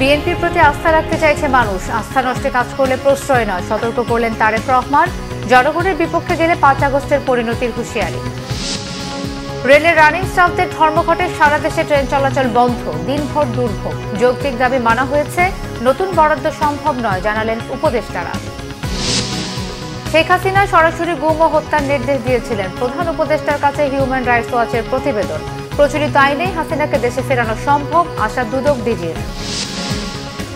বিএনপির প্রতি আস্থা রাখতে চাইছে মানুষ, আস্থা নষ্টে কাজ করলে প্রশ্রয় নয়, সতর্ক করলেন তারেক রহমান। জনগণের বিপক্ষে গেলে 5 আগস্টের পরিণতির হুঁশিয়ারি। রেলের রানিং স্টাফদের ধর্মঘটে সারা দেশে ট্রেন চলাচল বন্ধ, দিনভর দুর্ভোগ। যৌক্তিক দাবি মানা হয়েছে, নতুন বরাদ্দ সম্ভব নয় জানালেন উপদেষ্টারা। শেখ হাসিনা সরাসরি গুম ও হত্যার নির্দেশ দিয়েছিলেন, প্রধান উপদেষ্টার কাছে হিউম্যান রাইটস ওয়াচের প্রতিবেদন। প্রচলিত আইনেই হাসিনাকে দেশে ফেরানো সম্ভব, আশা দুদক ডিজির।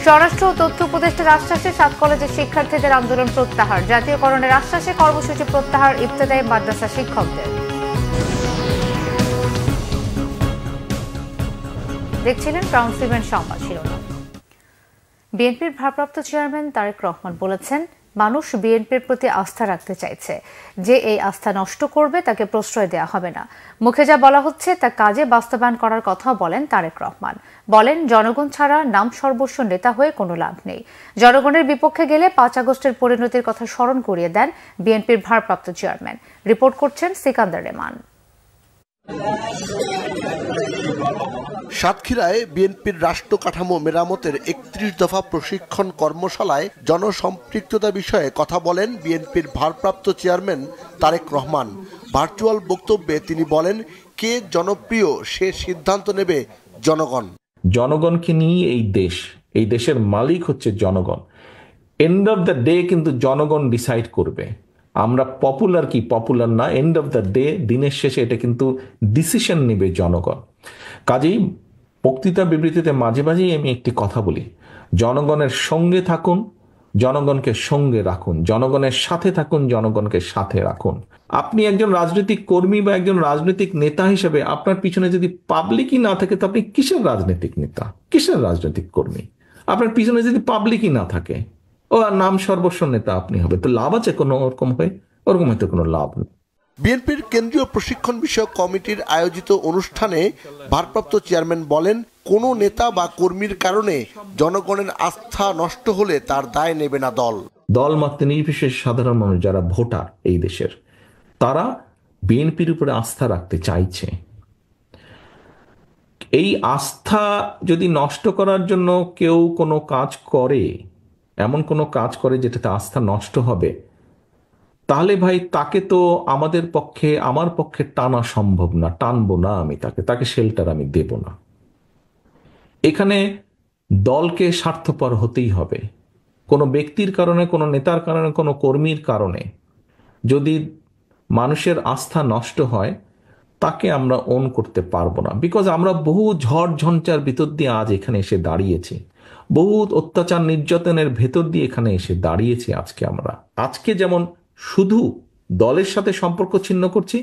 স্বরাষ্ট্র ও তথ্য উপদেষ্টার আশ্বাসে 7 কলেজের শিক্ষার্থীদের আন্দোলন প্রত্যাহার, জাতীয়করণের আশ্বাসে কর্মসূচি প্রত্যাহার ইবতেদায়ী মাদ্রাসা শিক্ষকদের। দেখছিলেন ক্রাউন সিমেন্ট সংবাদ শিরোনাম। বিএনপির ভারপ্রাপ্ত চেয়ারম্যান তারেক রহমান বলেছেন, মানুষ বিএনপির প্রতি আস্থা রাখতে চাইছে, যে এই আস্থা নষ্ট করবে তাকে প্রশ্রয় দেওয়া হবে না। মুখে যা বলা হচ্ছে তা কাজে বাস্তবায়ন করার কথাও বলেন তারেক রহমান। বলেন, জনগণ ছাড়া নাম সর্বস্ব নেতা হয়ে কোনো লাভ নেই। জনগণের বিপক্ষে গেলে 5 আগস্টের পরিণতির কথা স্মরণ করিয়ে দেন বিএনপির ভারপ্রাপ্ত চেয়ারম্যান। রিপোর্ট করছেন সিকান্দার রেমান। সাতক্ষীরায় বিএনপির রাষ্ট্র কাঠামো মেরামতের 31 দফা প্রশিক্ষণ কর্মশালায় জনসম্পৃক্ততা বিষয়ে কথা বলেন বিএনপির ভারপ্রাপ্ত চেয়ারম্যান তারেক রহমান। ভার্চুয়াল বক্তব্যে তিনি বলেন, কে জনপ্রিয় সে সিদ্ধান্ত নেবে জনগণ। জনগণকে নিয়ে এই দেশের মালিক হচ্ছে জনগণ। এন্ড অফ দ্য ডে কিন্তু জনগণ ডিসাইড করবে আমরা পপুলার কি পপুলার না। এন্ড অফ দ্য ডে, দিনের শেষে এটা কিন্তু ডিসিশন নেবে জনগণ। কাজেই বক্তৃতা বিবৃতিতে মাঝে মাঝেই আমি একটি কথা বলি, জনগণের সঙ্গে থাকুন, জনগণকে সঙ্গে রাখুন, জনগণের সাথে থাকুন, জনগণকে সাথে রাখুন। আপনি একজন রাজনৈতিক কর্মী বা একজন রাজনৈতিক নেতা হিসেবে আপনার পিছনে যদি পাবলিকই না থাকে, তো আপনি কিসের রাজনৈতিক নেতা, কিসের রাজনৈতিক কর্মী? আপনার পিছনে যদি পাবলিকই না থাকে, ও আর নাম সর্বস্ব নেতা আপনি হবে, তো লাভ আছে কোনো? ওরকম হয়তো কোনো লাভ নেই। বিএনপির কেন্দ্রীয় প্রশিক্ষণ বিষয়ক কমিটির আয়োজিত অনুষ্ঠানে ভারপ্রাপ্ত চেয়ারম্যান বলেন, কোনো নেতা বা কর্মীর কারণে জনগণের আস্থা নষ্ট হলে তার দায় নেবে না দল। দল মাত্র নির্বিশেষ সাধারণ মানুষ যারা ভোটার এই দেশের, তারা বিএনপির উপরে আস্থা রাখতে চাইছে। এই আস্থা যদি নষ্ট করার জন্য কেউ কোনো কাজ করে, এমন কোনো কাজ করে যেটাতে আস্থা নষ্ট হবে, তাহলে ভাই তাকে তো আমার পক্ষে টানা সম্ভব না, টানবো না আমি তাকে শেল্টার আমি দেব না। এখানে দলকে স্বার্থপর হতেই হবে। কোনো ব্যক্তির কারণে, কোনো নেতার কারণে, কোনো কর্মীর কারণে যদি মানুষের আস্থা নষ্ট হয়, তাকে আমরা ওন করতে পারবো না। বিকজ আমরা বহু ঝড় ঝঞ্ঝার ভিতর দিয়ে আজ এখানে এসে দাঁড়িয়েছি, বহু অত্যাচার নির্যাতনের ভেতর দিয়ে এখানে এসে দাঁড়িয়েছি। আজকে যেমন শুধু দলের সাথে সম্পর্ক ছিন্ন করছি,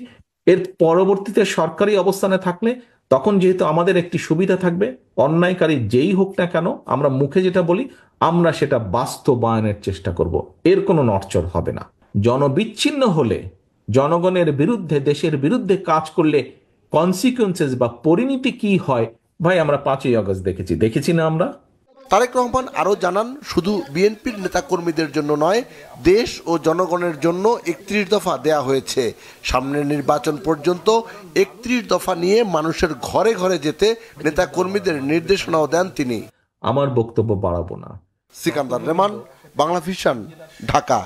এর পরবর্তীতে সরকারি অবস্থানে থাকলে তখন যেহেতু আমাদের একটি সুবিধা থাকবে, অন্যায়কারী যেই হোক না কেন, আমরা মুখে যেটা বলি আমরা সেটা বাস্তবায়নের চেষ্টা করব। এর কোনো নড়চড় হবে না। জনবিচ্ছিন্ন হলে, জনগণের বিরুদ্ধে, দেশের বিরুদ্ধে কাজ করলে কনসিকুয়েন্সেস বা পরিণতি কি হয়, ভাই আমরা 5ই আগস্ট দেখেছি না আমরা। তারেক রহমান আরও জানান, শুধু বিএনপির নেতাকর্মীদের জন্য নয়, দেশ ও জনগণের জন্য 31 দফা দেয়া হয়েছে। সামনের নির্বাচন পর্যন্ত 31 দফা নিয়ে মানুষের ঘরে ঘরে যেতে নেতাকর্মীদের নির্দেশনাও দেন তিনি। আমার বক্তব্য বাড়াবো না। সিকান্দার রেমান, বাংলা ভিশন, ঢাকা।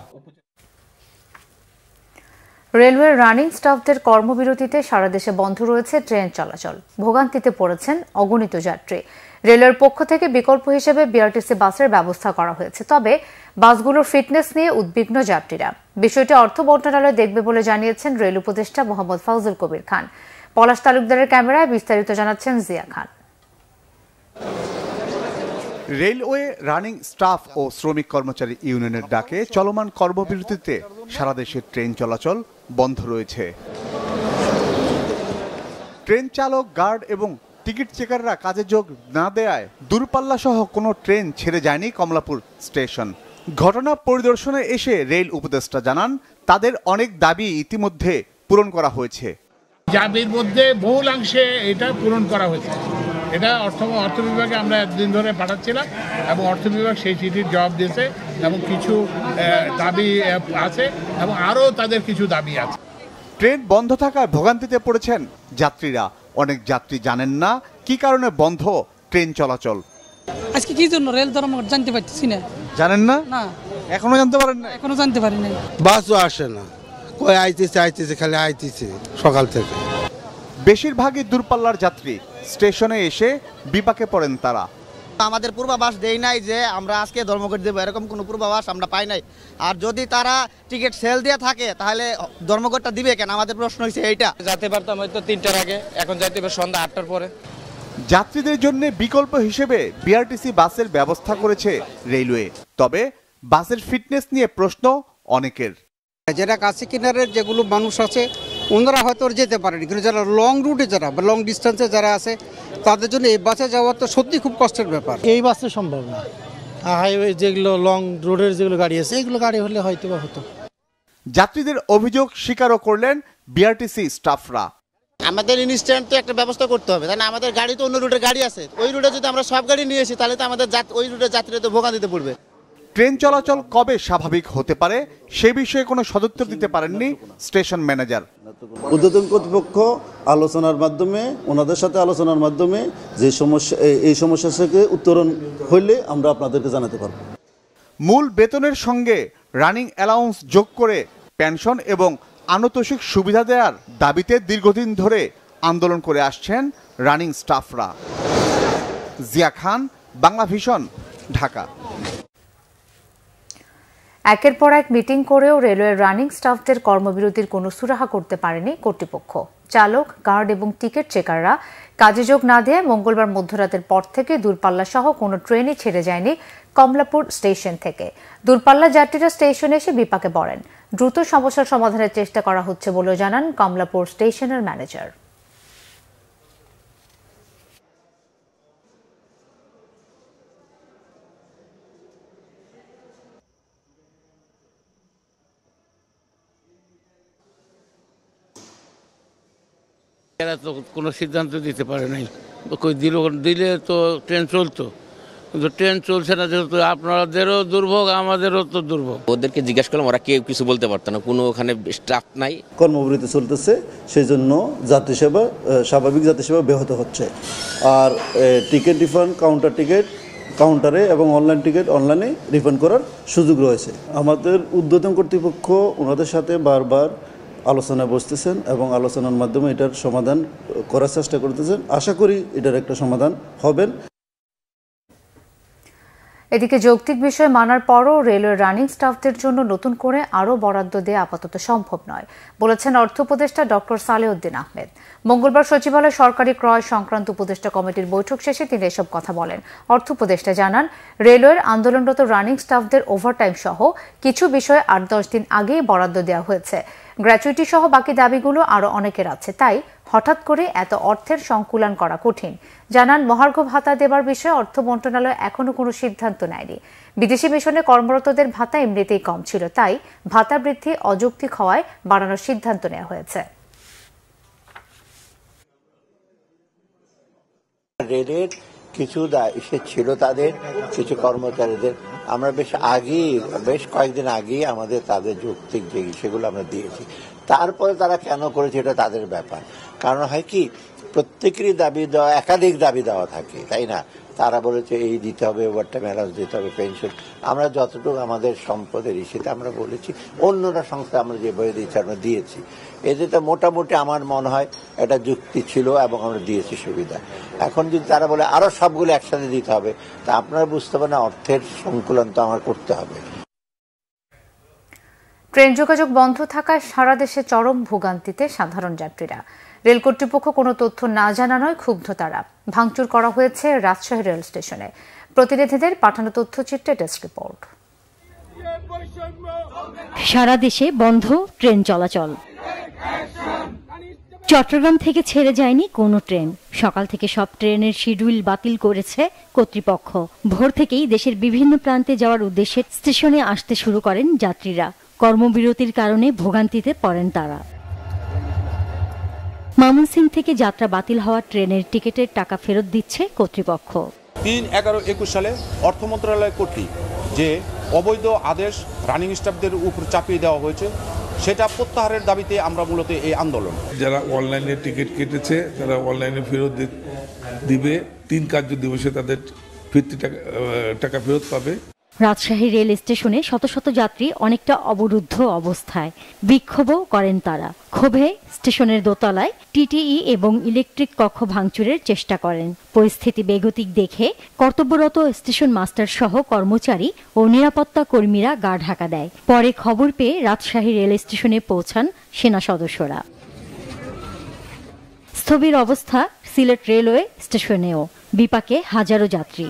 রেলওয়ের রানিং স্টাফদের কর্মবিরতিতে সারা দেশে বন্ধ রয়েছে ট্রেন চলাচল। ভোগান্তিতে পড়েছেন অগণিত যাত্রী। রেলের পক্ষ থেকে বিকল্প হিসেবে বিআরটিসি বাসের ব্যবস্থা করা হয়েছে, তবে বাসগুলোর ফিটনেস নিয়ে উদ্বিগ্ন যাত্রীরা। বিষয়টি অর্থ মন্ত্রণালয় দেখবে বলে জানিয়েছেন রেল উপদেষ্টা মোহাম্মদ ফাউজুল কবির খান। পলাশ তালুকদারের ক্যামেরায় বিস্তারিত জানাচ্ছেন জিয়া খান। রেলওয়ে রানিং স্টাফ ও শ্রমিক কর্মচারী ইউনিয়নের ডাকে চলমান কর্মবিরতিতে সারা দেশে ট্রেন চলাচল বন্ধ রয়েছে। ট্রেন চালক, গার্ড এবং টিকিট চেকাররা কাজে যোগ না দেয়ায় দূরপাল্লা সহ কোনো ট্রেন ছেড়ে যায়নি কমলাপুর স্টেশন। ঘটনা পরিদর্শনে এসে রেল উপদেষ্টা জানান, তাদের অনেক দাবি ইতিমধ্যে পূরণ করা হয়েছে। দাবির মধ্যে বহুলাংশে এটা পূরণ করা হয়েছে। এটা অর্থ বিভাগে আমরা একদিন ধরে পাঠাচ্ছিলাম এবং অর্থ বিভাগ সেই চিঠির জবাব দিয়েছে এবং কিছু দাবি আছে এবং আরও তাদের কিছু দাবি আছে। ট্রেন বন্ধ থাকায় ভোগান্তিতে পড়েছেন যাত্রীরা। অনেক যাত্রী জানেন না কি কারণে বন্ধ ট্রেন চলাচল। আজকে কি জন্য রেল ধর্মঘট জানতে পারতেছি না। জানেন না? না, এখনো জানতে পারেন না? এখনো জানতে পারি না। বাসও আসে না, কই আইতেছে খালি আইতেছে সকাল থেকে। বেশিরভাগই দূরপাল্লার যাত্রী, স্টেশনে এসে বিপাকে পড়েন তারা। আমাদের পূর্বাভাস দেই নাই যে আমরা আজকে ধর্মঘট দেবো, এরকম কোনো পূর্বাভাস আমরা পাই নাই। আর যদি তারা টিকিট সেল দিয়ে থাকে তাহলে ধর্মঘটটা দিবে কেন, আমাদের প্রশ্ন হচ্ছে এইটা। যেতে পারতাম হয়তো 3টার আগে, এখন যাইতে হবে সন্ধ্যা 8টার পরে। যাত্রীদের জন্য বিকল্প হিসেবে বিআরটিসি বাসের ব্যবস্থা করেছে রেলওয়ে, তবে বাসের ফিটনেস নিয়ে প্রশ্ন অনেকের। যারা কাছে কিনারের যেগুলো মানুষ আছে ওনারা হয়তো যেতে পারেনি, কিন্তু যারা লং রুটে যারা বা লং ডিস্টেন্সে যারা আছে তাদের জন্য এই বাসে যাওয়া তো সত্যি খুব কষ্টের ব্যাপার। এই বাসে সম্ভব না, হাইওয়ে যেগুলো লং রোডের যেগুলো গাড়ি আছে এগুলো গাড়ি হলে হয়তো বা হতো। যাত্রীদের অভিযোগ স্বীকারও করলেন বিআরটিসি স্টাফরা। আমাদের ইনস্ট্যান্ট তো একটা ব্যবস্থা করতে হবে, তাই না? আমাদের গাড়ি তো অন্য রুটের গাড়ি আছে, ওই রুটে যদি আমরা সব গাড়ি নিয়ে আসি তাহলে তো আমাদের ওই রুটের যাত্রীরা তো ভোগান্তি দিতে পড়বে। ট্রেন চলাচল কবে স্বাভাবিক হতে পারে সে বিষয়ে কোনো সদুত্তর দিতে পারেননি স্টেশন ম্যানেজার। ঊর্ধ্বতন কর্তৃপক্ষ আলোচনার মাধ্যমে, ওনাদের সাথে আলোচনার মাধ্যমে যে সমস্যা, এই সমস্যা থেকে উত্তরণ হইলে আমরা আপনাদেরকে জানাতে পারব। মূল বেতনের সঙ্গে রানিং অ্যালাউন্স যোগ করে পেনশন এবং আনুতোষিক সুবিধা দেওয়ার দাবিতে দীর্ঘদিন ধরে আন্দোলন করে আসছেন রানিং স্টাফরা। জিয়া খান, বাংলা ভিশন, ঢাকা। একের পর এক মিটিং করেও রেলওয়ের রানিং স্টাফদের কর্মবিরতির কোনো সুরাহা করতে পারেনি কর্তৃপক্ষ। চালক, গার্ড এবং টিকিট চেকাররা কাজে যোগ না দিয়ে মঙ্গলবার মধ্যরাতের পর থেকে দূরপাল্লা সহ কোনো ট্রেনই ছেড়ে যায়নি কমলাপুর স্টেশন থেকে। দূরপাল্লা যাত্রীরা স্টেশনে এসে বিপাকে পড়েন। দ্রুত সমস্যার সমাধানের চেষ্টা করা হচ্ছে বলেও জানান কমলাপুর স্টেশনের ম্যানেজার। এরা তো কোনো সিদ্ধান্ত দিতে পারে নাই, দিলে তো ট্রেন চলতো, কিন্তু ট্রেন চলছে না, যেহেতু আপনাদেরও দুর্ভোগ আমাদেরও তো দুর্ভোগ। ওদেরকে জিজ্ঞাসা করলাম, ওরা কেউ কিছু বলতে পারতো না, কোনো ওখানে স্টাফ নাই। কর্মবিরতি চলতেছে, সেই জন্য যাত্রী সেবা, স্বাভাবিক যাত্রী সেবা ব্যাহত হচ্ছে। আর টিকিট রিফান্ড কাউন্টারে এবং অনলাইন টিকিট অনলাইনে রিফান্ড করার সুযোগ রয়েছে। আমাদের ঊর্ধ্বতন কর্তৃপক্ষ ওনাদের সাথে বারবার আলোচনায় বসতেছেন এবং আলোচনার মাধ্যমে এটার সমাধান করার চেষ্টা করতেছেন। আশা করি এটার একটা সমাধান হবেন। এদিকে যৌক্তিক বিষয় মানার পরও রেলওয়ের রানিং স্টাফদের জন্য নতুন করে আরও বরাদ্দ দেওয়া আপাতত সম্ভব নয় বলেছেন অর্থ উপদেষ্টা ডক্টর সালেউদ্দিন আহমেদ। মঙ্গলবার সচিবালয় সরকারি ক্রয় সংক্রান্ত উপদেষ্টা কমিটির বৈঠক শেষে তিনি এসব কথা বলেন। অর্থ উপদেষ্টা জানান, রেলওয়ের আন্দোলনরত রানিং স্টাফদের ওভারটাইম সহ কিছু বিষয়ে 8-10 দিন আগেই বরাদ্দ দেওয়া হয়েছে। গ্র্যাচুইটি সহ বাকি দাবিগুলো আরও অনেকের আছে, তাই হঠাৎ করে এত অর্থের সংকুলান করা কঠিন। জানান, মহার্ঘ ভাতা দেবার বিষয়ে অর্থ মন্ত্রণালয় এখনো কোনো সিদ্ধান্ত নেয়নি। বিদেশি মিশনে কর্মরতদের ভাতা এমনিতেই কম ছিল, তাই ভাতা বৃদ্ধি অযৌক্তিক হওয়ায় বাড়ানোর সিদ্ধান্ত নেওয়া হয়েছে। রেলের কিছু ইসে ছিল তাদের, কিছু কর্মচারীদের আমরা বেশ কয়েকদিন আগেই আমাদের তাদের যৌক্তিক যে সেগুলো আমরা দিয়েছি। তারপরে তারা কেন করেছে এটা তাদের ব্যাপার। কারণ হয় কি, প্রত্যেকেরই দাবি দেওয়া, একাধিক দাবি দেওয়া থাকে, তাই না? তারা বলেছে এই দিতে হবে, ওভারটাইম অ্যালাউন্স দিতে হবে, পেনশন। আমরা যতটুকু আমাদের সম্পদের ইস্যুতে আমরা বলেছি, অন্যরা সংস্থা আমরা যেভাবে দিয়েছি আমরা দিয়েছি। এতে মোটামুটি আমার মনে হয় এটা যুক্তি ছিল এবং আমরা দিয়েছি সুবিধা। এখন যদি তারা বলে আরো সবগুলো একসাথে দিতে হবে, তা আপনারা বুঝতে পারেন না, অর্থের সংকুলন তো আমার করতে হবে। ট্রেন যোগাযোগ বন্ধ থাকায় সারা দেশে চরম ভোগান্তিতে সাধারণ যাত্রীরা। রেল কর্তৃপক্ষ কোনো তথ্য না জানানোয় ক্ষুব্ধ তারা। ভাঙচুর করা হয়েছে রাজশাহী রেল স্টেশনে। প্রতিনিধিদের পাঠানো তথ্যচিত্রে ডেস্ক রিপোর্ট। সারা দেশে বন্ধ ট্রেন চলাচল। চট্টগ্রাম থেকে ছেড়ে যায়নি কোনো ট্রেন। সকাল থেকে সব ট্রেনের শিডিউল বাতিল করেছে কর্তৃপক্ষ। ভোর থেকেই দেশের বিভিন্ন প্রান্তে যাওয়ার উদ্দেশ্যে স্টেশনে আসতে শুরু করেন যাত্রীরা। কর্মবিরতির কারণে ভোগান্তিতে পড়েন তারা। ময়মনসিংহ থেকে যাত্রা বাতিল হওয়া ট্রেনের টিকিটের টাকা ফেরত দিচ্ছে কর্তৃপক্ষ। 3-11-21 সালে অর্থ মন্ত্রণালয় কর্তৃক যে অবৈধ আদেশ রানিং স্টাফদের উপর চাপিয়ে দেওয়া হয়েছে, সেটা প্রত্যাহারের দাবিতে আমরা মূলত এই আন্দোলন। যারা অনলাইনে টিকিট কেটেছে তারা অনলাইনে ফেরত দিবে। 3 কার্য দিবসে তাদের ফিরতি টাকা ফেরত পাবে। রাজশাহী রেল স্টেশনে শত শত যাত্রী অনেকটা অবরুদ্ধ অবস্থায় বিক্ষোভও করেন তারা। ক্ষোভে স্টেশনের দোতলায় টিটিই এবং ইলেকট্রিক কক্ষ ভাঙচুরের চেষ্টা করেন। পরিস্থিতি বেগতিক দেখে কর্তব্যরত স্টেশন মাস্টার সহ কর্মচারী ও নিরাপত্তা কর্মীরা গা ঢাকা দেয়। পরে খবর পেয়ে রাজশাহী রেল স্টেশনে পৌঁছান সেনা সদস্যরা। স্থবির অবস্থা সিলেট রেলওয়ে স্টেশনেও, বিপাকে হাজারো যাত্রী।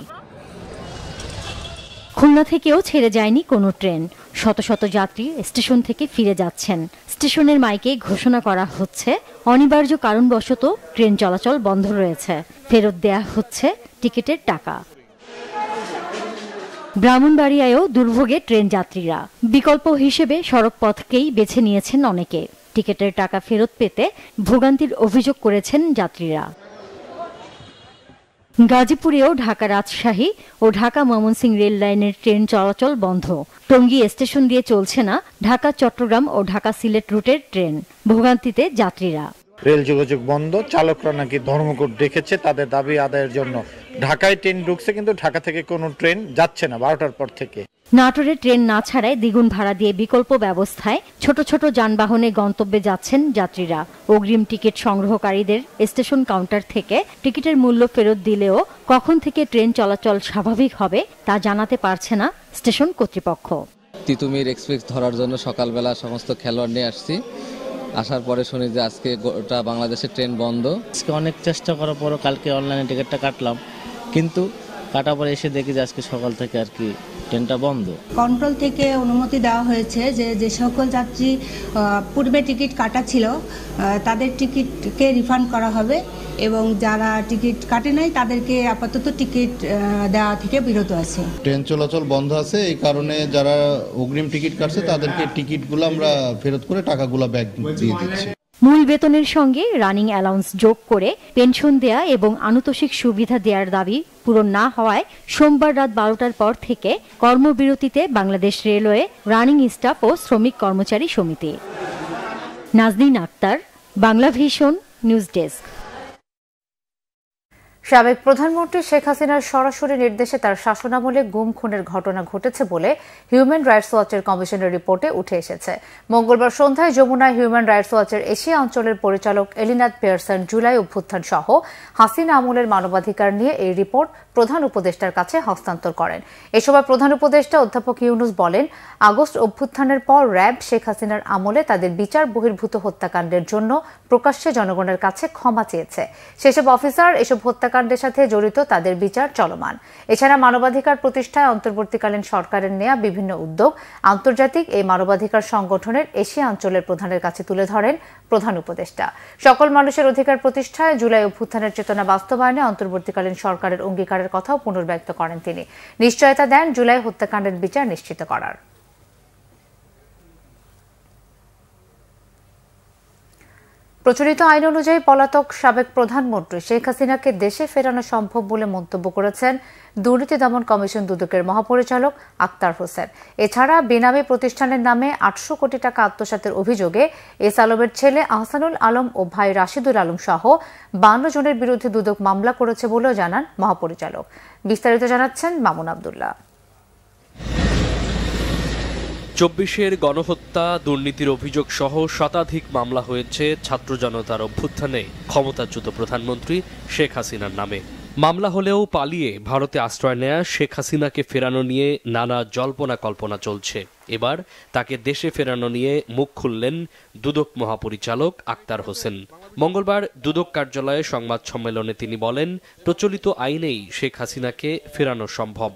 খুলনা থেকেও ছেড়ে যায়নি কোনো ট্রেন। শত শত যাত্রী স্টেশন থেকে ফিরে যাচ্ছেন। স্টেশনের মাইকে ঘোষণা করা হচ্ছে অনিবার্য কারণবশত ট্রেন চলাচল বন্ধ রয়েছে, ফেরত দেয়া হচ্ছে টিকিটের টাকা। ব্রাহ্মণবাড়িয়ায়ও দুর্ভোগে ট্রেন যাত্রীরা। বিকল্প হিসেবে সড়ক পথকেই বেছে নিয়েছেন অনেকে। টিকিটের টাকা ফেরত পেতে ভোগান্তির অভিযোগ করেছেন যাত্রীরা। গাজীপুরেও ঢাকা রাজশাহী ও ঢাকা ময়মনসিংহ রেল লাইনের ট্রেন চলাচল বন্ধ। টঙ্গী স্টেশন দিয়ে চলছে না ঢাকা চট্টগ্রাম ও ঢাকা সিলেট রুটের ট্রেন। ভোগান্তিতে যাত্রীরা। রেল যোগাযোগ বন্ধ, চালকরা নাকি ধর্মঘট ডেকেছে তাদের দাবি আদায়ের জন্য। ঢাকায় ট্রেন ঢুকছে কিন্তু ঢাকা থেকে কোনো ট্রেন যাচ্ছে না 12টার পর থেকে। নাটোরে ট্রেন না ছাড়ায় দ্বিগুণ ভাড়া দিয়ে বিকল্প ব্যবস্থায় ছোট ছোট যানবাহনে গন্তব্যে যাচ্ছেন যাত্রীরা। অগ্রিম টিকিট সংগ্রহকারীদের স্টেশন কাউন্টার থেকে টিকিটের মূল্য ফেরত দিলেও কখন থেকে ট্রেন চলাচল স্বাভাবিক হবে তা জানাতে পারছে না স্টেশন কর্তৃপক্ষ। তিতুমির এক্সপ্রেস ধরার জন্য সকালবেলা সমস্ত খেলোয়াড় নিয়ে আসছি। আসার পরে শুনি যে আজকে গোটা বাংলাদেশের ট্রেন বন্ধ। আজকে অনেক চেষ্টা করার পরও কালকে অনলাইনে টিকিটটা কাটলাম, কিন্তু কাটার পরে এসে দেখি যে আজকে সকাল থেকে আর কি ট্রেনটা বন্ধ। কন্ট্রোল থেকে অনুমতি দেওয়া হয়েছে যে সকল যাত্রী পূর্বে টিকিট কাটা ছিল তাদের টিকিটকে রিফান্ড করা হবে এবং যারা টিকিট কাটে নাই তাদেরকে আপাতত টিকিট দেওয়া থেকে বিরত আছে। ট্রেন চলাচল বন্ধ আছে, এই কারণে যারা অগ্রিম টিকিট কাটছে তাদেরকে টিকিটগুলো আমরা ফেরত করে টাকাগুলো ব্যাক দিয়ে দিচ্ছি। মূল বেতনের সঙ্গে রানিং অ্যালাউন্স যোগ করে পেনশন দেয়া এবং আনুতোষিক সুবিধা দেওয়ার দাবি পূরণ না হওয়ায় সোমবার রাত 12টার পর থেকে কর্মবিরতিতে বাংলাদেশ রেলওয়ে রানিং স্টাফ ও শ্রমিক কর্মচারী সমিতি। Nazneen Akter, Bangla Vision news desk. সাবেক প্রধানমন্ত্রী শেখ হাসিনার সরাসরি নির্দেশে তার শাসনামলে গুম খুনের ঘটনা ঘটেছে বলে হিউম্যান রাইটস ওয়াচের কমিশনের রিপোর্টে উঠে এসেছে। মঙ্গলবার সন্ধ্যায় যমুনায় হিউম্যান রাইটস ওয়াচের এশিয়া অঞ্চলের পরিচালক এলিনাথ পিয়ারসন জুলাই অভ্যুত্থান সহ হাসিনা আমলের মানবাধিকার নিয়ে এই রিপোর্ট প্রধান উপদেষ্টার কাছে হস্তান্তর করেন। এ সময় প্রধান উপদেষ্টা অধ্যাপক ইউনুস বলেন, আগস্ট অভ্যুত্থানের পর র্যাব শেখ হাসিনার আমলে তাদের বিচার বহির্ভূত হত্যাকাণ্ডের জন্য প্রকাশ্যে জনগণের কাছে ক্ষমা চেয়েছে। সেসব অফিসার এসব হত্যাকাণ্ডের সাথে জড়িত, তাদের বিচার চলমান। এছাড়া মানবাধিকার প্রতিষ্ঠায় অন্তর্বর্তীকালীন সরকারের নেয়া বিভিন্ন উদ্যোগ আন্তর্জাতিক এই মানবাধিকার সংগঠনের এশিয়া অঞ্চলের প্রধানের কাছে তুলে ধরেন প্রধান উপদেষ্টা। সকল মানুষের অধিকার প্রতিষ্ঠায় জুলাই অভ্যুত্থানের চেতনা বাস্তবায়নে অন্তর্বর্তীকালীন সরকারের অঙ্গীকারের কথাও পুনর্ব্যক্ত করেন তিনি। নিশ্চয়তা দেন জুলাই হত্যাকাণ্ডের বিচার নিশ্চিত করার। প্রচলিত আইন অনুযায়ী পলাতক সাবেক প্রধানমন্ত্রী শেখ হাসিনাকে দেশে ফেরানো সম্ভব বলে মন্তব্য করেছেন দুর্নীতি দমন কমিশন দুদকের মহাপরিচালক আক্তার হোসেন। এছাড়া বেনামী প্রতিষ্ঠানের নামে 800 কোটি টাকা আত্মসাতের অভিযোগে এস আলমের ছেলে আহসানুল আলম ও ভাই রাশিদুল আলম সহ 52 জনের বিরুদ্ধে দুদক মামলা করেছে বলেও জানান মহাপরিচালক। বিস্তারিত জানাচ্ছেন মামুন আব্দুল্লাহ। 24-এর গণহত্যা, দুর্নীতির অভিযোগ সহ শতাধিক মামলা হয়েছে ছাত্র জনতার অভ্যুত্থানে ক্ষমতাচ্যুত প্রধানমন্ত্রী শেখ হাসিনার নামে। মামলা হলেও পালিয়ে ভারতে আশ্রয় নেয়া শেখ হাসিনাকে ফেরানো নিয়ে নানা জল্পনা কল্পনা চলছে। এবার তাকে দেশে ফেরানো নিয়ে মুখ খুললেন দুদক মহাপরিচালক আক্তার হোসেন। মঙ্গলবার দুদক কার্যালয়ে সংবাদ সম্মেলনে তিনি বলেন, প্রচলিত আইনেই শেখ হাসিনাকে ফেরানো সম্ভব।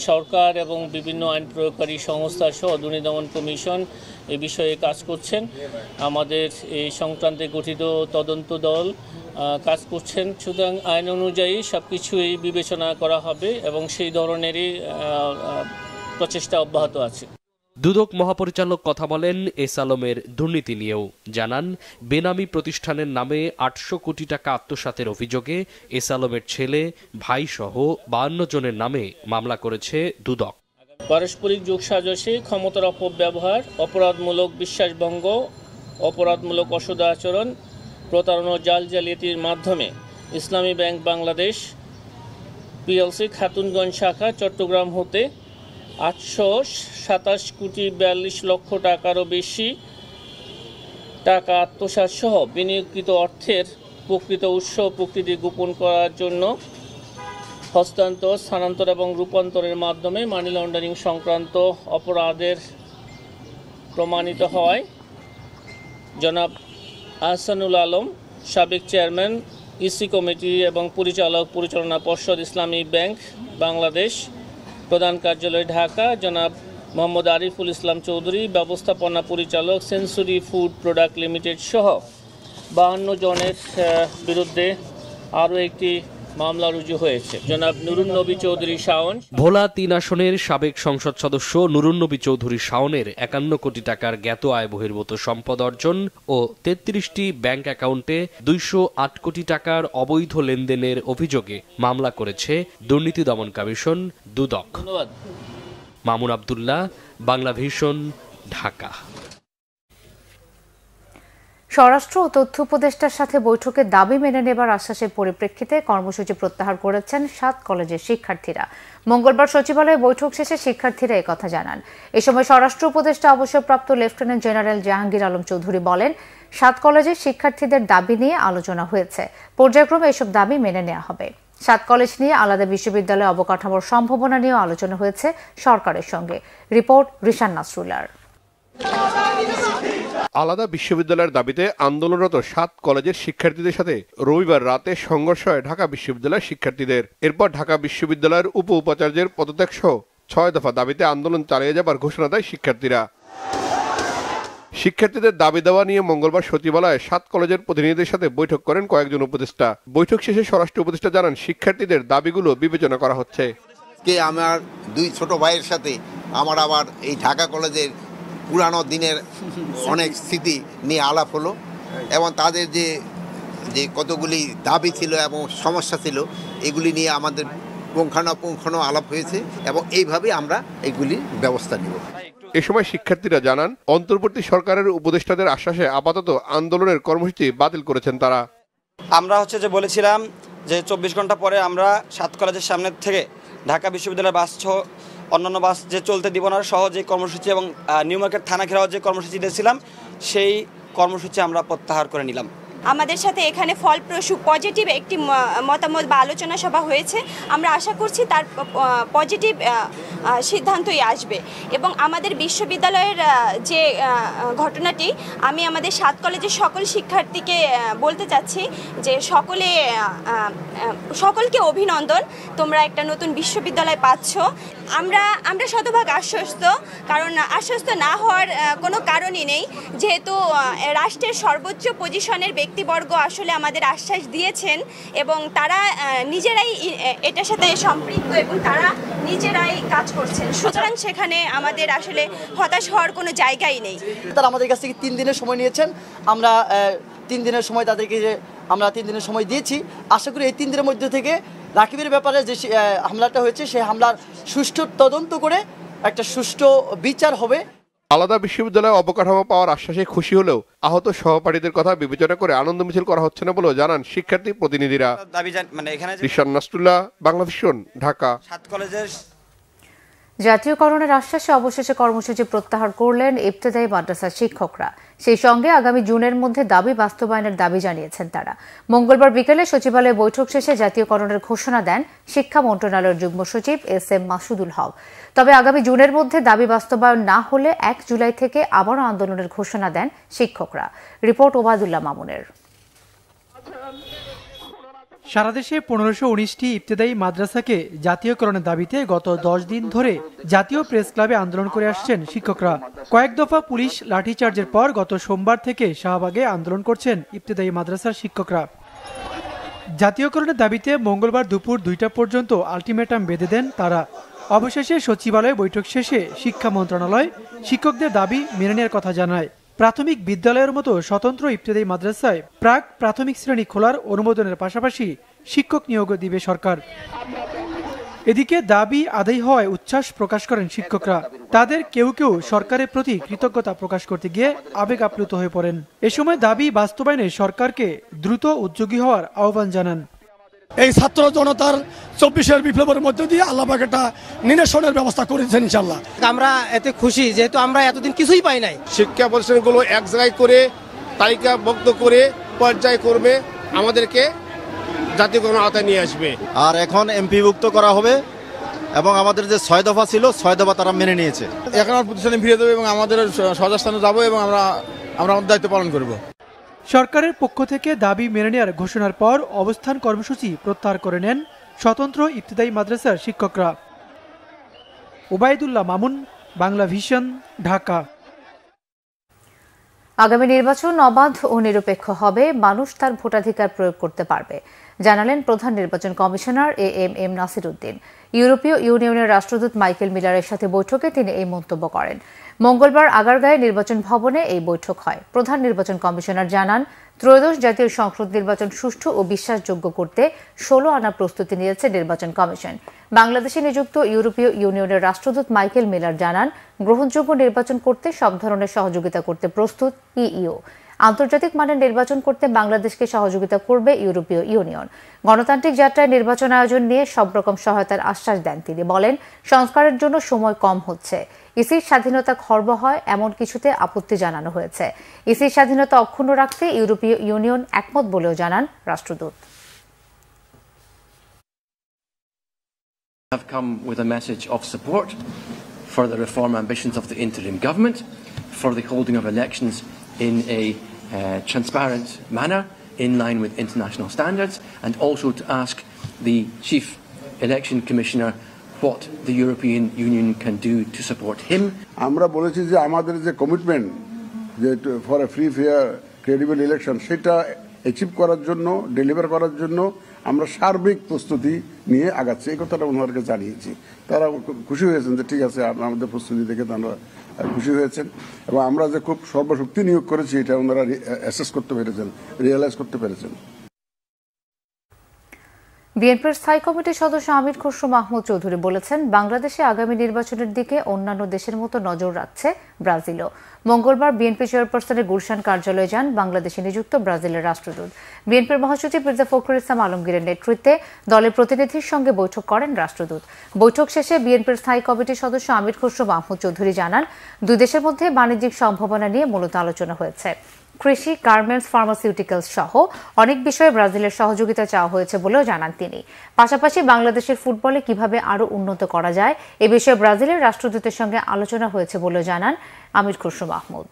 সরকার এবং বিভিন্ন আইন প্রয়োগকারী সংস্থা সহ দুর্নীতি দমন কমিশন এ বিষয়ে কাজ করছেন। আমাদের এই সংক্রান্তে গঠিত তদন্ত দল কাজ করছেন। সুতরাং আইন অনুযায়ী সবকিছুই বিবেচনা করা হবে এবং সেই ধরনেরই প্রচেষ্টা অব্যাহত আছে। দুদক মহাপরিচালক কথা বলেন এস আলমের দুর্নীতি নিয়েও। জানান, বেনামী প্রতিষ্ঠানের নামে 800 কোটি টাকা আত্মসাতের অভিযোগে এস আলমের ছেলে, ভাই সহ 52 জনের নামে মামলা করেছে দুদক। পারস্পরিক যোগসাজশে ক্ষমতার অপব্যবহার, অপরাধমূলক বিশ্বাসভঙ্গ, অপরাধমূলক পিএলসি খাতুনগঞ্জ শাখা চট্টগ্রাম হতে 827,42,00,000 টাকারও বেশি টাকা আত্মসাৎ সহ বিনিয়োগকৃত অর্থের প্রকৃত উৎস প্রকৃতি গোপন করার জন্য হস্তান্তর, স্থানান্তর এবং রূপান্তরের মাধ্যমে মানি লন্ডারিং সংক্রান্ত অপরাধের প্রমাণিত হওয়ায় জনাব আহসানুল আলম, সাবেক চেয়ারম্যান ইসি কমিটি এবং পরিচালনা পর্ষদ, ইসলামী ব্যাংক বাংলাদেশ, প্রধান কার্যালয় ঢাকা, জনাব মোহাম্মদ আরিফুল ইসলাম চৌধুরী, ব্যবস্থাপনা পরিচালক, সেঞ্চুরি ফুড প্রোডাক্ট লিমিটেড সহ 52 জনের বিরুদ্ধে আরও একটি মামলা রুজু হয়েছে। জনাব নুরুন নবী চৌধুরী শাওন, ভোলা 3 আসনের সাবেক সংসদ সদস্য নুরুন নবী চৌধুরী শাওনের 51 কোটি টাকার জ্ঞাত আয় বহির্ভূত সম্পদ অর্জন ও 33টি ব্যাংক অ্যাকাউন্টে 208 কোটি টাকার অবৈধ লেনদেনের অভিযোগে মামলা করেছে দুর্নীতি দমন কমিশন দুদক। মামুন আব্দুল্লাহ, বাংলা ভিশন, ঢাকা। স্বরাষ্ট্র ও তথ্য উপদেষ্টার সাথে বৈঠকে দাবি মেনে নেবার আশ্বাসের পরিপ্রেক্ষিতে কর্মসূচি প্রত্যাহার করেছেন 7 কলেজের শিক্ষার্থীরা। মঙ্গলবার সচিবালয়ে বৈঠক শেষে শিক্ষার্থীরা একথা জানান। এ সময় স্বরাষ্ট্র উপদেষ্টা অবসরপ্রাপ্ত লেফটেন্যান্ট জেনারেল জাহাঙ্গীর আলম চৌধুরী বলেন, 7 কলেজের শিক্ষার্থীদের দাবি নিয়ে আলোচনা হয়েছে, পর্যায়ক্রমে এসব দাবি মেনে নেওয়া হবে। 7 কলেজ নিয়ে আলাদা বিশ্ববিদ্যালয় অবকাঠামোর সম্ভাবনা নিয়েও আলোচনা হয়েছে সরকারের সঙ্গে। রিপোর্ট রিশান নাসরুল্লাহর। আলাদা বিশ্ববিদ্যালয়ের দাবিতে আন্দোলনরত 7 কলেজের শিক্ষার্থীদের সাথে রবিবার রাতে সংঘর্ষ হয় ঢাকা বিশ্ববিদ্যালয়ের শিক্ষার্থীদের। এরপর ঢাকা বিশ্ববিদ্যালয়ের উপাচার্যের পদত্যাগ সহ 6 দফা দাবিতে আন্দোলন চালিয়ে যাবার ঘোষণা দেয় শিক্ষার্থীরা। শিক্ষার্থীদের দাবি দেওয়া নিয়ে মঙ্গলবার সচিবালয়ে 7 কলেজের প্রতিনিধিদের সাথে বৈঠক করেন কয়েকজন উপদেষ্টা। বৈঠক শেষে স্বরাষ্ট্র উপদেষ্টা জানান, শিক্ষার্থীদের দাবিগুলো বিবেচনা করা হচ্ছে। আমার 2 ছোট ভাইয়ের সাথে আমার আবার এই ঢাকা কলেজের পুরানো দিনের অনেক স্মৃতি নিয়ে আলাপ হলো এবং তাদের যে কতগুলি দাবি ছিল এবং সমস্যা ছিল এগুলি নিয়ে আমাদের পুঙ্খানুপুঙ্খানু আলাপ হয়েছে এবং এইভাবে আমরা এগুলির ব্যবস্থা নিব। এ সময় শিক্ষার্থীরা জানান, অন্তর্বর্তী সরকারের উপদেষ্টাদের আশ্বাসে আপাতত আন্দোলনের কর্মসূচি বাতিল করেছেন তারা। আমরা যে বলেছিলাম যে 24 ঘন্টা পরে আমরা 7 কলেজের সামনে থেকে ঢাকা বিশ্ববিদ্যালয়ের বাস সহ অন্যান্য বাস যে চলতে দিব না সহ যে কর্মসূচি এবং নিউ মার্কেট থানা ঘেরাও যে কর্মসূচি দিয়েছিলাম সেই কর্মসূচি আমরা প্রত্যাহার করে নিলাম। আমাদের সাথে এখানে ফলপ্রসূ পজিটিভ একটি মতামত বা আলোচনা সভা হয়েছে। আমরা আশা করছি তার পজিটিভ সিদ্ধান্তই আসবে এবং আমাদের বিশ্ববিদ্যালয়ের যে ঘটনাটি আমি আমাদের 7 কলেজের সকল শিক্ষার্থীকে বলতে চাচ্ছি যে সকলকে অভিনন্দন, তোমরা একটা নতুন বিশ্ববিদ্যালয় পাচ্ছ। আমরা শতভাগ আশ্বস্ত, কারণ আশ্বস্ত না হওয়ার কোনো কারণই নেই, যেহেতু রাষ্ট্রের সর্বোচ্চ পজিশনের ব্যক্তিবর্গ আসলে আমাদের আশ্বাস দিয়েছেন এবং তারা নিজেরাই এটার সাথে সম্পৃক্ত এবং তারা নিজেরাই কাজ করছেন। সুতরাং সেখানে আমাদের আসলে হতাশ হওয়ার কোনো জায়গাই নেই। তারা আমাদের কাছ থেকে 3 দিনের সময় নিয়েছেন। আমরা 3 দিনের সময় তাদেরকে আমরা 3 দিনের সময় দিয়েছি। আশা করি এই 3 দিনের মধ্যে থেকে রাকিবের ব্যাপারে যে হামলাটা হয়েছে সেই হামলার সুষ্ঠু তদন্ত করে একটা সুষ্ঠু বিচার হবে। আলাদা বিশ্ববিদ্যালয়ে অবকাঠামো পাওয়ার আশ্বাসে খুশি হলেও আহত সহপাঠীদের কথা বিবেচনা করে আনন্দ মিছিল করা হচ্ছে না বলেও জানান শিক্ষার্থী প্রতিনিধিরা। রিশান নাসরুল্লাহ, বাংলা ভিশন, ঢাকা। 7 কলেজের জাতীয়করণের আশ্বাসে অবশেষে কর্মসূচি প্রত্যাহার করলেন ইবতেদায়ী মাদ্রাসার শিক্ষকরা। সেই সঙ্গে আগামী জুনের মধ্যে দাবি বাস্তবায়নের দাবি জানিয়েছেন তারা। মঙ্গলবার বিকেলে সচিবালয়ে বৈঠক শেষে জাতীয়করণের ঘোষণা দেন শিক্ষা মন্ত্রণালয়ের যুগ্ম সচিব SM মাসুদুল হক। তবে আগামী জুনের মধ্যে দাবি বাস্তবায়ন না হলে 1 জুলাই থেকে আবারও আন্দোলনের ঘোষণা দেন শিক্ষকরা। রিপোর্ট ওবায়দুল্লাহ মামুনের। সারা দেশে 1519টি ইবতেদায়ী মাদ্রাসাকে জাতীয়করণের দাবিতে গত 10 দিন ধরে জাতীয় প্রেস ক্লাবে আন্দোলন করে আসছেন শিক্ষকরা। কয়েক দফা পুলিশ লাঠিচার্জের পর গত সোমবার থেকে শাহবাগে আন্দোলন করছেন ইবতেদায়ী মাদ্রাসার শিক্ষকরা। জাতীয়করণের দাবিতে মঙ্গলবার দুপুর 2টা পর্যন্ত আলটিমেটাম বেঁধে দেন তারা। অবশেষে সচিবালয়ে বৈঠক শেষে শিক্ষা মন্ত্রণালয় শিক্ষকদের দাবি মেনে নেওয়ার কথা জানায়। প্রাথমিক বিদ্যালয়ের মতো স্বতন্ত্র ইবতেদায়ী মাদ্রাসায় প্রাক প্রাথমিক শ্রেণী খোলার অনুমোদনের পাশাপাশি শিক্ষক নিয়োগ দিবে সরকার। এদিকে দাবি আদায় হওয়ায় উচ্ছ্বাস প্রকাশ করেন শিক্ষকরা। তাদের কেউ কেউ সরকারের প্রতি কৃতজ্ঞতা প্রকাশ করতে গিয়ে আবেগ আপ্লুত হয়ে পড়েন। এ সময় দাবি বাস্তবায়নে সরকারকে দ্রুত উদ্যোগী হওয়ার আহ্বান জানান। এই ছাত্র জনতার 24-এর বিপ্লবের মধ্য দিয়ে আল্লাহ পাক একটা নিরসনের ব্যবস্থা করেছেন ইনশাআল্লাহ। আমরা এতে খুশি যেহেতু আমরা এতদিন কিছুই পাই নাই। শিক্ষা প্রতিষ্ঠানগুলো এক জায়গায় করে তালিকাবদ্ধ করে পর্যায়ক্রমে আমাদেরকে জাতীয়করণ আওতায় নিয়ে আসবে। আর এখন এমপিভুক্ত করা হবে এবং আমাদের যে 6 দফা ছিল 6 দফা তারা মেনে নিয়েছে। এখন আমার প্রতিষ্ঠানে ফিরে দেবো এবং আমাদের সহস্থানে যাবো এবং আমরা আমাদের দায়িত্ব পালন করব। সরকারের পক্ষ থেকে দাবি মেনে নেওয়ার ঘোষণার পর অবস্থান কর্মসূচি প্রত্যাহার করে নেন স্বতন্ত্র ইবতেদায়ী মাদ্রাসার শিক্ষকরা। ওবায়দুল্লাহ মামুন, বাংলা ভিশন, ঢাকা। আগামী নির্বাচন অবাধ ও নিরপেক্ষ হবে, মানুষ তার ভোটাধিকার প্রয়োগ করতে পারবে, জানালেন প্রধান নির্বাচন কমিশনার এএমএম নাসির উদ্দিন। ইউরোপীয় ইউনিয়নের রাষ্ট্রদূত মাইকেল মিলারের সাথে বৈঠকে তিনি এই মন্তব্য করেন। মঙ্গলবার আগারগাঁয়ে নির্বাচন ভবনে এই বৈঠক হয়। প্রধান নির্বাচন কমিশনার জানান, ত্রয়োদশ জাতীয় সংসদ নির্বাচন সুষ্ঠু ও বিশ্বাসযোগ্য করতে 16 আনা প্রস্তুতি নিয়েছে নির্বাচন কমিশন। বাংলাদেশে নিযুক্ত ইউরোপীয় ইউনিয়নের রাষ্ট্রদূত মাইকেল মিলার জানান, গ্রহণযোগ্য নির্বাচন করতে সব ধরনের সহযোগিতা করতে প্রস্তুত ইইউ। আন্তর্জাতিক মানের নির্বাচন করতে বাংলাদেশকে সহযোগিতা করবে ইউরোপীয় ইউনিয়ন। গণতান্ত্রিক যাত্রায় নির্বাচন আয়োজন নিয়ে সব রকম সহায়তার আশ্বাস দেন তিনি। বলেন, সংস্কারের জন্য সময় কম হচ্ছে। ইসির স্বাধীনতা খর্ব হয় এমন কিছুতে আপত্তি জানানো হয়েছে। ইসির স্বাধীনতা অক্ষুণ্ণ রাখতে ইউরোপীয় ইউনিয়ন একমত বলেও জানান রাষ্ট্রদূত। Have come with a message of support for the reform ambitions of the interim government, for the holding of elections in a transparent manner in line with international standards, and also to ask the Chief Election Commissioner what the European Union can do to support him. আমরা বলেছি যে আমাদের যে commitment যে for a free fair credible election সেটা achieve করার জন্য, deliver করার জন্য আমরা সার্বিক প্রস্তুতি নিয়ে আগাচ্ছি, এই কথাটা ওনাদেরকে জানিয়েছি। তারা খুশি হয়েছেন যে ঠিক আছে, আমাদের প্রস্তুতি দেখে তারা খুশি হয়েছেন এবং আমরা যে খুব সর্বশক্তি নিয়োগ করেছি এটা ওনারা অ্যাসেস করতে পেরেছেন, রিয়েলাইজ করতে পেরেছেন। বিএনপির স্থায়ী কমিটির সদস্য আমির খসরু মাহমুদ চৌধুরী বলেছেন, বাংলাদেশে আগামী নির্বাচনের দিকে অন্যান্য দেশের মতো নজর রাখছে ব্রাজিলও। মঙ্গলবার বিএনপি চেয়ারপারসনের গুলশান কার্যালয়ে যান বাংলাদেশে নিযুক্ত ব্রাজিলের রাষ্ট্রদূত। বিএনপির মহাসচিব মির্জা ফখরুল ইসলাম আলমগীরের নেতৃত্বে দলের প্রতিনিধির সঙ্গে বৈঠক করেন রাষ্ট্রদূত। বৈঠক শেষে বিএনপির স্থায়ী কমিটির সদস্য আমির খসরু মাহমুদ চৌধুরী জানান, দুই দেশের মধ্যে বাণিজ্যিক সম্ভাবনা নিয়ে মূলত আলোচনা হয়েছে। কৃষি, গার্মেন্টস, ফার্মাসিউটিক্যালস সহ অনেক বিষয়ে ব্রাজিলের সহযোগিতা চাওয়া হয়েছে বলেও জানান তিনি। পাশাপাশি বাংলাদেশের ফুটবলে কিভাবে আরও উন্নত করা যায় এ বিষয়ে ব্রাজিলের রাষ্ট্রদূতের সঙ্গে আলোচনা হয়েছে বলেও জানান আমির খসরু মাহমুদ।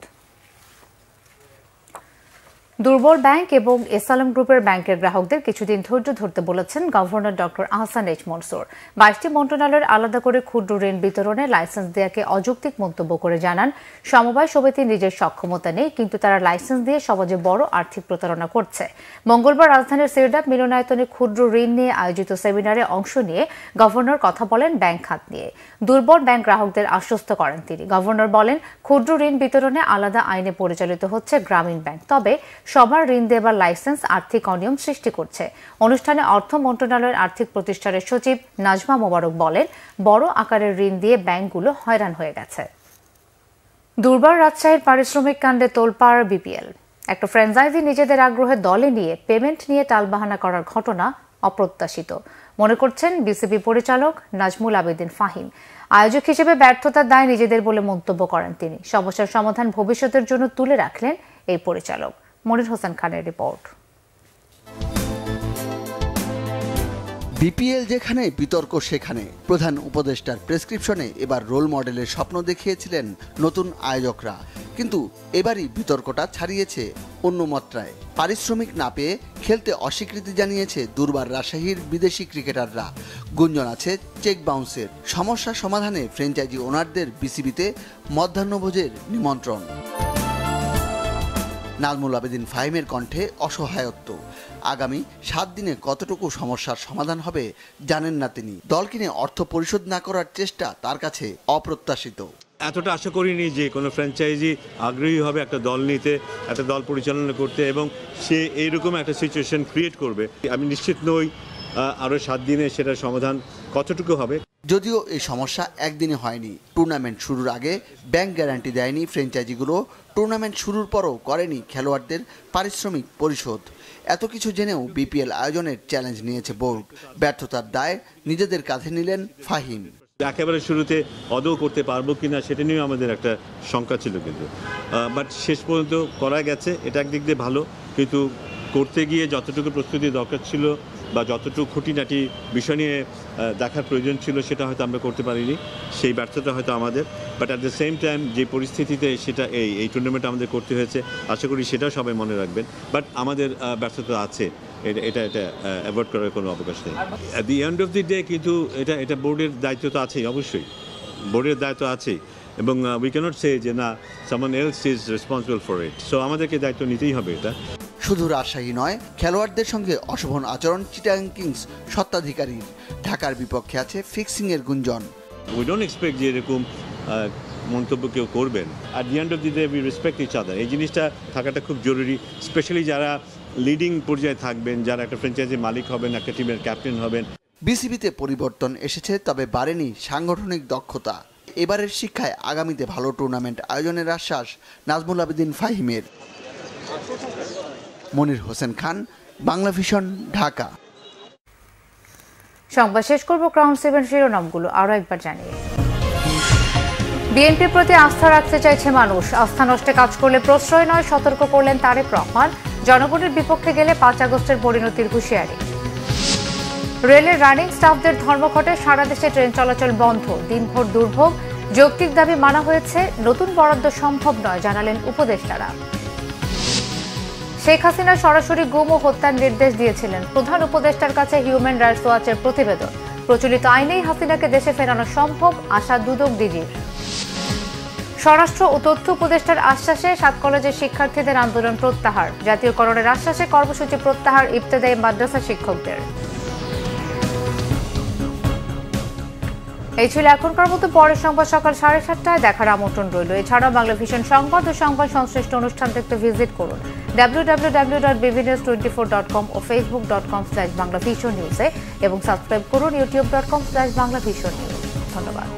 দুর্বল ব্যাংক এবং এসআলএম গ্রুপের ব্যাংকের গ্রাহকদের কিছুদিন ধৈর্য ধরতে বলেছেন governor doctor Ahsan H Mansur. 22টি মন্ত্রণালয়ের আলাদা করে ক্ষুদ্র ঋণ বিতরণে লাইসেন্স দেওয়াকে অযৌক্তিক মন্তব্য করে জানান, সমবায় সমিতির নিজের সক্ষমতা নেই, কিন্তু তারা লাইসেন্স দিয়ে সমাজে বড় আর্থিক প্রতারণা করছে। মঙ্গলবার রাজধানীর সিরডাপ মিলনায়তনে ক্ষুদ্র ঋণ নিয়ে আয়োজিত সেমিনারে অংশ নিয়ে গভর্নর কথা বলেন ব্যাংক খাত নিয়ে। দুর্বল ব্যাংক গ্রাহকদের আশ্বস্ত করেন তিনি। গভর্নর বলেন, ক্ষুদ্র ঋণ বিতরণে আলাদা আইনে পরিচালিত হচ্ছে গ্রামীণ ব্যাংক, তবে সবার ঋণ দেবার লাইসেন্স আর্থিক অনিয়ম সৃষ্টি করছে। অনুষ্ঠানে অর্থ মন্ত্রণালয়ের আর্থিক প্রতিষ্ঠানের সচিব নাজমা মোবারক বলেন, বড় আকারের ঋণ দিয়ে ব্যাংকগুলো হয়রান হয়ে গেছে। দুর্বার রাজশাহীর পারিশ্রমিক কাণ্ডে তোলপাড় বিপিএল। একটা ফ্র্যাঞ্চাইজি নিজেদের আগ্রহে দলে নিয়ে পেমেন্ট নিয়ে টালবাহানা করার ঘটনা অপ্রত্যাশিত মনে করছেন বিসিবি পরিচালক নাজমুল আবেদিন ফাহিম। আয়োজক হিসেবে ব্যর্থতার দায় নিজেদের বলে মন্তব্য করেন তিনি। সমস্যার সমাধান ভবিষ্যতের জন্য তুলে রাখলেন এই পরিচালক। মনির হোসেন খানের রিপোর্ট। বিপিএল যেখানে বিতর্ক সেখানে প্রধান উপদেষ্টার প্রেসক্রিপশনে এবার রোল মডেলের স্বপ্ন দেখিয়েছিলেন নতুন আয়োজকরা, কিন্তু এবারই বিতর্কটা ছাড়িয়েছে অন্য মাত্রায়। পারিশ্রমিক না পেয়ে খেলতে অস্বীকৃতি জানিয়েছে দুর্বার রাজশাহীর বিদেশি ক্রিকেটাররা। গুঞ্জন আছে চেক বাউন্সের। সমস্যা সমাধানে ফ্র্যাঞ্চাইজি ওনারদের বিসিবিতে মধ্যাহ্নভোজের নিমন্ত্রণ। নাজমুল আবেদিন ফাহিমের কণ্ঠে অসহায়ত্ব। আগামী 7 দিনে কতটুকু সমস্যার সমাধান হবে জানেন না তিনি। দল কিনে অর্থ পরিশোধ না করার চেষ্টা তার কাছে অপ্রত্যাশিত। এতটা আশা করিনি যে কোনো ফ্র্যাঞ্চাইজি আগ্রহী হবে একটা দল নিতে, একটা দল পরিচালনা করতে, এবং সে এইরকম একটা সিচুয়েশন ক্রিয়েট করবে। আমি নিশ্চিত নই আরও 7 দিনে সেটার সমাধান কতটুকু হবে। যদিও এই সমস্যা একদিনে হয়নি। টুর্নামেন্ট শুরুর আগে ব্যাংক গ্যারান্টি দেয়নি ফ্র্যাঞ্চাইজিগুলো, টুর্নামেন্ট শুরুর পরও করেনি খেলোয়াড়দের পারিশ্রমিক পরিশোধ। এত কিছু জেনেও বিপিএল আয়োজনের চ্যালেঞ্জ নিয়েছে বোর্ড। ব্যর্থতার দায় নিজেদের কাঁধে নিলেন ফাহিম। একেবারে শুরুতে আদৌ করতে পারবো কিনা সেটা নিয়েও আমাদের একটা শঙ্কা ছিল, কিন্তু বাট শেষ পর্যন্ত করা গেছে। এটা একদিক দিয়ে ভালো, কিন্তু করতে গিয়ে যতটুকু প্রস্তুতি দরকার ছিল বা যতটুকু খুঁটিনাটি বিষয় নিয়ে দেখার প্রয়োজন ছিল সেটা হয়তো আমরা করতে পারিনি, সেই ব্যর্থতা হয়তো আমাদের। But at the same time যে পরিস্থিতিতে সেটা এই টুর্নামেন্ট আমাদের করতে হয়েছে, আশা করি সেটাও সবাই মনে রাখবেন। বাট আমাদের ব্যর্থতা আছে, এটা অ্যাভয়েড করার কোনো অবকাশ নেই। At the end of the day কিন্তু এটা বোর্ডের দায়িত্ব তো আছেই, অবশ্যই বোর্ডের দায়িত্ব আছেই, এবং উই ক্যানট সে যে না someone else is responsible for it. So আমাদেরকে দায়িত্ব নিতেই হবে। এটা শুধু রাজশাহী নয়, খেলোয়াড়দের সঙ্গে অশোভন আচরণ চিটাগাং কিংস স্বত্বাধিকারীর। ঢাকার বিপক্ষে আছে ফিক্সিংয়ের গুঞ্জন। উই ডোন্ট এক্সপেক্ট যে এরকম মন্তব্য কেউ করবেন। At the end of the day we respect each other. এই জিনিসটা থাকাটা খুব জরুরি, স্পেশালি যারা লিডিং পর্যায়ে থাকবেন, যারা একটা ফ্র্যাঞ্চাইজির মালিক হবেন, একটা টিমের ক্যাপ্টেন হবেন। বিসিবিতে পরিবর্তন এসেছে, তবে বাড়েনি সাংগঠনিক দক্ষতা। এবারের শিক্ষায় আগামীতে ভালো টুর্নামেন্ট আয়োজনের আশ্বাস নাজমুল আবেদিন ফাহিমের। মনির হোসেন খান, বাংলা ভিশন, ঢাকা। সংবাদ শেষ করব ক্রাউন 7 শিরোনামগুলো আরো একবার জানিয়ে। বিএনপির প্রতি আস্থা রাখতে চাইছে মানুষ, আস্থা নষ্টে কাজ করলে প্রশ্রয় নয়, সতর্ক করলেন তারেক রহমান। জনগণের বিপক্ষে গেলে 5 আগস্টের পরিণতির হুঁশিয়ারি। রেলের রানিং স্টাফদের ধর্মঘটে সারা দেশে ট্রেন চলাচল বন্ধ, দিনভর দুর্ভোগ। যৌক্তিক দাবি মানা হয়েছে, নতুন বরাদ্দ সম্ভব নয় জানালেন উপদেষ্টারা। শেখ হাসিনা সরাসরি গুম ও হত্যার নির্দেশ দিয়েছিলেন, প্রধান উপদেষ্টার কাছে হিউম্যান রাইটস ওয়াচের প্রতিবেদন। প্রচলিত আইনেই হাসিনাকে দেশে ফেরানো সম্ভব, আশা দুদক ডিজির। স্বরাষ্ট্র ও তথ্য উপদেষ্টার আশ্বাসে 7 কলেজের শিক্ষার্থীদের আন্দোলন প্রত্যাহার। জাতীয়করণের আশ্বাসে কর্মসূচি প্রত্যাহার ইবতেদায়ী মাদ্রাসা শিক্ষকদের। এই ছিল এখনকার মতো। পরের সংবাদ সকাল 7:30টায় দেখার আমন্ত্রণ রইল। এছাড়াও বাংলা ভিশন সংবাদ ও সংবাদ সংশ্লিষ্ট অনুষ্ঠান দেখতে ভিজিট করুন www.bbnews24.com ও facebook.com/banglavisionnews এবং সাবস্ক্রাইব করুন youtube.com/banglavisionnews। ধন্যবাদ।